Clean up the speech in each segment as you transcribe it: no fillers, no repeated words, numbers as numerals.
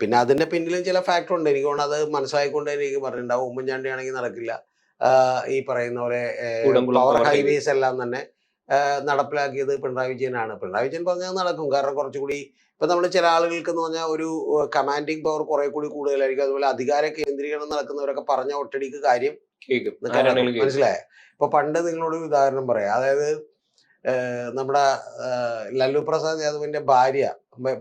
പിന്നെ അതിന്റെ പിന്നിലും ചില ഫാക്ടർ ഉണ്ട്. എനിക്ക് തോന്നുന്നു അത് മനസ്സിലായിക്കൊണ്ട് എനിക്ക് പറഞ്ഞിട്ടുണ്ടാവും. ഉമ്മൻചാണ്ടി ആണെങ്കിൽ നടക്കില്ല. ഈ പറയുന്ന പോലെ പവർ ഹൈവേസ് എല്ലാം തന്നെ നടപ്പിലാക്കിയത് പിണറായി വിജയനാണ്. പിണറായി വിജയൻ പറഞ്ഞാൽ നടക്കും. കാരണം കുറച്ചുകൂടി ഇപ്പൊ നമ്മൾ ചില ആളുകൾക്ക് എന്ന് പറഞ്ഞാൽ ഒരു കമാൻഡിങ് പവർ കുറെ കൂടി കൂടുതലായിരിക്കും. അതുപോലെ അധികാര കേന്ദ്രീകരണം നടക്കുന്നവരൊക്കെ പറഞ്ഞ ഒറ്റടിക്ക് കാര്യം മനസ്സിലായ. ഇപ്പൊ പണ്ട് നിങ്ങളോട് ഉദാഹരണം പറയാം. അതായത് നമ്മുടെ ലല്ലു പ്രസാദ് യാദവിന്റെ ഭാര്യ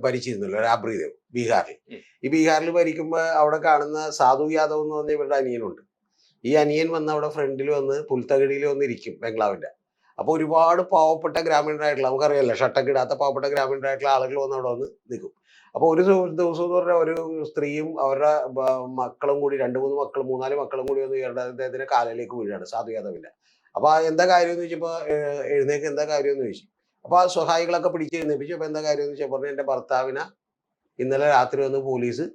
ഭരിച്ചിരുന്നല്ലോ, രാബ്രി ദേവ്, ബീഹാറിൽ. ഈ ബീഹാറിൽ ഭരിക്കുമ്പോൾ അവിടെ കാണുന്ന സാധു യാദവ് എന്ന് പറഞ്ഞ ഇവരുടെ അനിയനുണ്ട്. ഈ അനിയൻ വന്ന് അവിടെ ഫ്രണ്ടിൽ വന്ന് പുൽത്തകടിയിൽ വന്ന് ഇരിക്കും ബംഗ്ലാവിന്റെ. അപ്പോൾ ഒരുപാട് പാവപ്പെട്ട ഗ്രാമീണരായിട്ടുള്ള, നമുക്കറിയാലോ ഷട്ടൊക്കെ ഇടാത്ത പാവപ്പെട്ട ഗ്രാമീണരായിട്ടുള്ള ആളുകൾ വന്ന് അവിടെ വന്ന് നിൽക്കും. അപ്പോൾ ഒരു ദിവസം എന്ന് പറഞ്ഞാൽ ഒരു സ്ത്രീയും അവരുടെ മക്കളും കൂടി 2-3 മക്കളും 3-4 മക്കളും കൂടി വന്ന് അദ്ദേഹത്തിന്റെ കാലിലേക്ക് വീഴാണ്, സാധു യാദവിന്റെ. അപ്പൊ എന്താ കാര്യം എന്ന് ചോദിച്ചപ്പോ എഴുന്നേക്ക് എന്താ കാര്യം എന്ന് ചോദിച്ചു. അപ്പൊ ആ സഹായികളൊക്കെ പിടിച്ച് എഴുന്നേപ്പിച്ചു. അപ്പൊ എന്താ കാര്യം എന്ന് വെച്ചാൽ പറഞ്ഞു, എന്റെ ഭർത്താവിനെ ഇന്നലെ രാത്രി വന്ന് പോലീസ്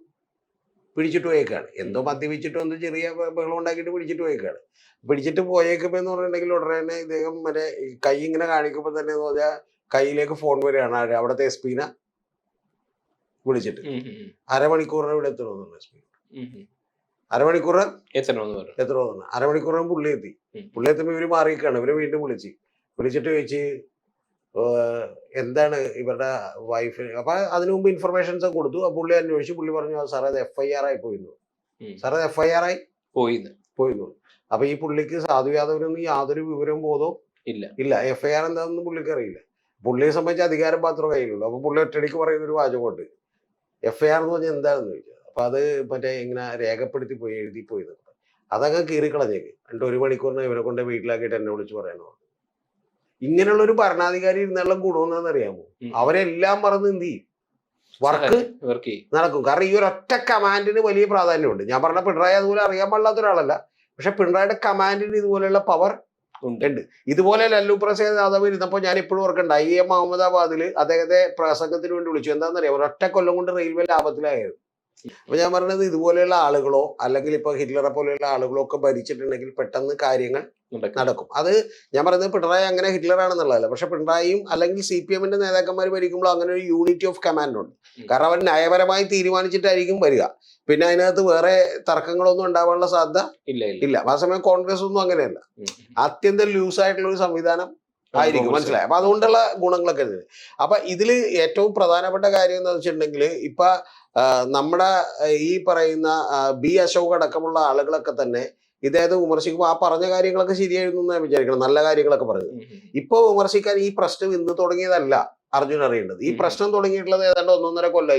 പിടിച്ചിട്ട് പോയേക്കാണ്. എന്തോ മദ്യപിച്ചിട്ടോ എന്തോ ചെറിയ ബഹളം ഉണ്ടാക്കിയിട്ട് പിടിച്ചിട്ട് പോയേക്കാണ്. പിടിച്ചിട്ട് പോയേക്കുമ്പോ എന്ന് പറഞ്ഞിട്ടുണ്ടെങ്കിൽ ഉടനെ തന്നെ ഇദ്ദേഹം മറ്റേ കൈ ഇങ്ങനെ കാണിക്കുമ്പോ തന്നെ എന്ന് പറഞ്ഞാൽ കയ്യിലേക്ക് ഫോൺ വരികയാണ്. അവിടുത്തെ SP വിളിച്ചിട്ട് അരമണിക്കൂറിന് ഇവിടെ എത്തണമെന്നുണ്ട്. SP അരമണിക്കൂർ എത്തണമെന്ന്. അരമണിക്കൂറിന് പുള്ളി എത്തി. പുള്ളി എത്തുമ്പോ ഇവര് മാറിയിക്കാണ്. ഇവര് വീണ്ടും വിളിച്ചിട്ട് ചോദിച്ച് എന്താണ് ഇവരുടെ വൈഫിന്. അപ്പൊ അതിനു മുമ്പ് ഇൻഫർമേഷൻസ് ഒക്കെ കൊടുത്തു. പുള്ളി അന്വേഷിച്ചു. പുള്ളി പറഞ്ഞു സാറേ അത് FIR ആയി പോയിരുന്നു. സാറേ അത് FIR ആയി പോയിരുന്നു. അപ്പൊ ഈ പുള്ളിക്ക് സാധു യാദവിനൊന്നും യാതൊരു വിവരവും ബോധവും ഇല്ല. FIR എന്താണെന്ന് പുള്ളിക്ക് അറിയില്ല. പുള്ളിയെ സംബന്ധിച്ച് അധികാരം മാത്രമേ കയ്യിലുള്ളൂ. അപ്പൊ പുള്ളി ഒറ്റടിക്ക് പറയുന്ന ഒരു വാചകമുണ്ട്, FIR എന്ന് പറഞ്ഞാൽ എന്താണെന്ന് ചോദിച്ചു. അപ്പൊ അത് മറ്റേ ഇങ്ങനെ രേഖപ്പെടുത്തി പോയി, എഴുതി പോയി. അതൊക്കെ കീറിക്കളഞ്ഞേക്ക്. എന്നിട്ട് 1 മണിക്കൂറിന് ഇവരെ കൊണ്ട് വീട്ടിലാക്കിയിട്ട് എന്നെ വിളിച്ച് പറയണോ. ഇങ്ങനെയുള്ള ഒരു ഭരണാധികാരി ഇരുന്നുള്ള ഗുണമെന്നാന്ന് അറിയാമോ? അവരെല്ലാം മറന്ന് എന്ത് ചെയ്യും, വർക്ക് നടക്കും. കാരണം ഈ ഒരു ഒറ്റ കമാൻഡിന് വലിയ പ്രാധാന്യമുണ്ട്. ഞാൻ പറഞ്ഞ പിണറായി അതുപോലെ അറിയാൻ പാടില്ലാത്ത ഒരാളല്ല. പക്ഷെ പിണറായിയുടെ കമാൻഡിന് ഇതുപോലെയുള്ള പവർ ഉണ്ട്. ഇതുപോലെ ലല്ലു പ്രസാദ് യാദവ് ഇരുന്നപ്പോൾ ഞാൻ ഇപ്പോഴും ഓർക്കണ്ട, IIM അഹമ്മദാബാദിൽ അദ്ദേഹത്തെ പ്രസംഗത്തിന് വേണ്ടി വിളിച്ചു. എന്താണെന്നറിയാം, ഒരൊറ്റ കൊല്ലം കൊണ്ട് റെയിൽവേ ലാഭത്തിലായത്. അപ്പൊ ഞാൻ പറഞ്ഞത് ഇതുപോലെയുള്ള ആളുകളോ അല്ലെങ്കിൽ ഇപ്പൊ ഹിറ്റ്ലറെ പോലെയുള്ള ആളുകളോ ഒക്കെ ഭരിച്ചിട്ടുണ്ടെങ്കിൽ പെട്ടെന്ന് കാര്യങ്ങൾ നടക്കും. അത് ഞാൻ പറയുന്നത് പിണറായി അങ്ങനെ ഹിറ്റ്ലറാണെന്നുള്ളതല്ല. പക്ഷെ പിണറായിയും അല്ലെങ്കിൽ CPM നേതാക്കന്മാർ ഭരിക്കുമ്പോൾ അങ്ങനെ ഒരു യൂണിറ്റി ഓഫ് കമാൻഡ് ഉണ്ട്. കാരണം അവർ നയപരമായി തീരുമാനിച്ചിട്ടായിരിക്കും വരിക. പിന്നെ അതിനകത്ത് വേറെ തർക്കങ്ങളൊന്നും ഉണ്ടാവാനുള്ള സാധ്യത ഇല്ല. ആ സമയം കോൺഗ്രസ് ഒന്നും അങ്ങനെയല്ല. അത്യന്തം ലൂസായിട്ടുള്ള ഒരു സംവിധാനം ആയിരിക്കും. മനസ്സിലായി. അപ്പൊ അതുകൊണ്ടുള്ള ഗുണങ്ങളൊക്കെ ഉണ്ട്. അപ്പൊ ഇതില് ഏറ്റവും പ്രധാനപ്പെട്ട കാര്യം എന്താ വെച്ചിട്ടുണ്ടെങ്കിൽ ഇപ്പൊ നമ്മുടെ ഈ പറയുന്ന B അശോക് അടക്കമുള്ള ആളുകളൊക്കെ തന്നെ ഇദ്ദേഹത്തെ വിമർശിക്കുമ്പോൾ ആ പറഞ്ഞ കാര്യങ്ങളൊക്കെ ശരിയായിരുന്നു എന്ന് വിചാരിക്കണം. നല്ല കാര്യങ്ങളൊക്കെ പറഞ്ഞു. ഇപ്പൊ വിമർശിക്കാൻ ഈ പ്രശ്നം ഇന്ന് തുടങ്ങിയതല്ല അർജുൻ അറിയേണ്ടത്. ഈ പ്രശ്നം തുടങ്ങിയിട്ടുള്ളത് ഏതാണ്ട് 1.5 കൊല്ലമായി.